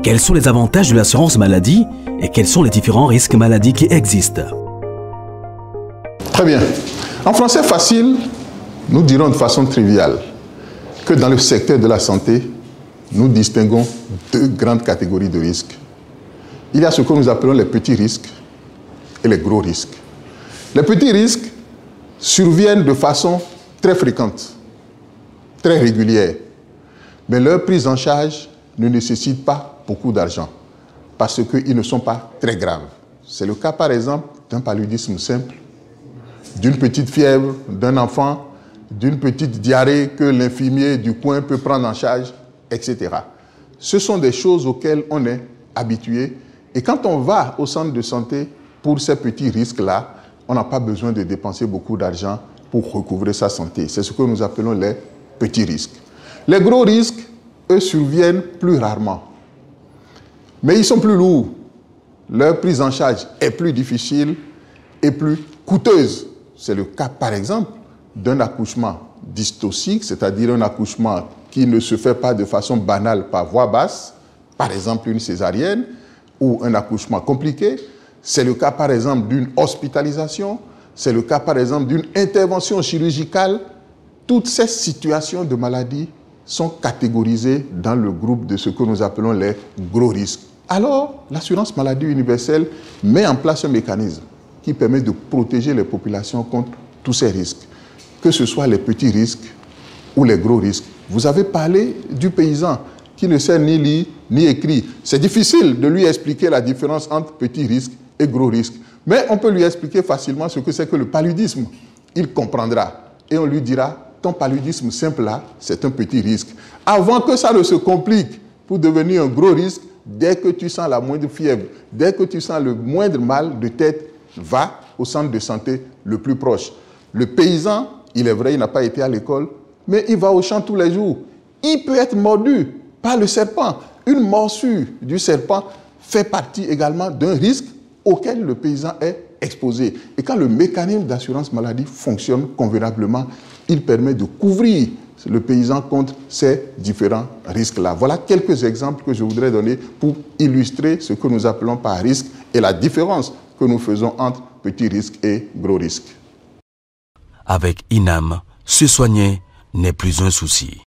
Quels sont les avantages de l'assurance maladie et quels sont les différents risques maladies qui existent? Très bien. En français facile, nous dirons de façon triviale que dans le secteur de la santé, nous distinguons deux grandes catégories de risques. Il y a ce que nous appelons les petits risques et les gros risques. Les petits risques surviennent de façon très fréquente, très régulière, mais leur prise en charge ne nécessite pas beaucoup d'argent parce qu'ils ne sont pas très graves. C'est le cas par exemple d'un paludisme simple, d'une petite fièvre d'un enfant, d'une petite diarrhée que l'infirmier du coin peut prendre en charge, etc. Ce sont des choses auxquelles on est habitué et quand on va au centre de santé pour ces petits risques-là, on n'a pas besoin de dépenser beaucoup d'argent pour recouvrer sa santé. C'est ce que nous appelons les petits risques. Les gros risques, eux, surviennent plus rarement. Mais ils sont plus lourds. Leur prise en charge est plus difficile et plus coûteuse. C'est le cas, par exemple, d'un accouchement dystocique, c'est-à-dire un accouchement qui ne se fait pas de façon banale par voie basse, par exemple une césarienne ou un accouchement compliqué. C'est le cas, par exemple, d'une hospitalisation. C'est le cas, par exemple, d'une intervention chirurgicale. Toutes ces situations de maladie sont catégorisées dans le groupe de ce que nous appelons les gros risques. Alors, l'assurance maladie universelle met en place un mécanisme qui permet de protéger les populations contre tous ces risques, que ce soit les petits risques ou les gros risques. Vous avez parlé du paysan qui ne sait ni lire ni écrire. C'est difficile de lui expliquer la différence entre petits risques et gros risques. Mais on peut lui expliquer facilement ce que c'est que le paludisme. Il comprendra et on lui dira, ton paludisme simple là, c'est un petit risque. Avant que ça ne se complique pour devenir un gros risque, dès que tu sens la moindre fièvre, dès que tu sens le moindre mal de tête, va au centre de santé le plus proche. Le paysan, il est vrai, il n'a pas été à l'école, mais il va au champ tous les jours. Il peut être mordu par le serpent. Une morsure du serpent fait partie également d'un risque auquel le paysan est exposé. Et quand le mécanisme d'assurance maladie fonctionne convenablement, il permet de couvrir le paysan contre ces différents risques-là. Voilà quelques exemples que je voudrais donner pour illustrer ce que nous appelons par risque et la différence que nous faisons entre petits risques et gros risques. Avec INAM, se soigner n'est plus un souci.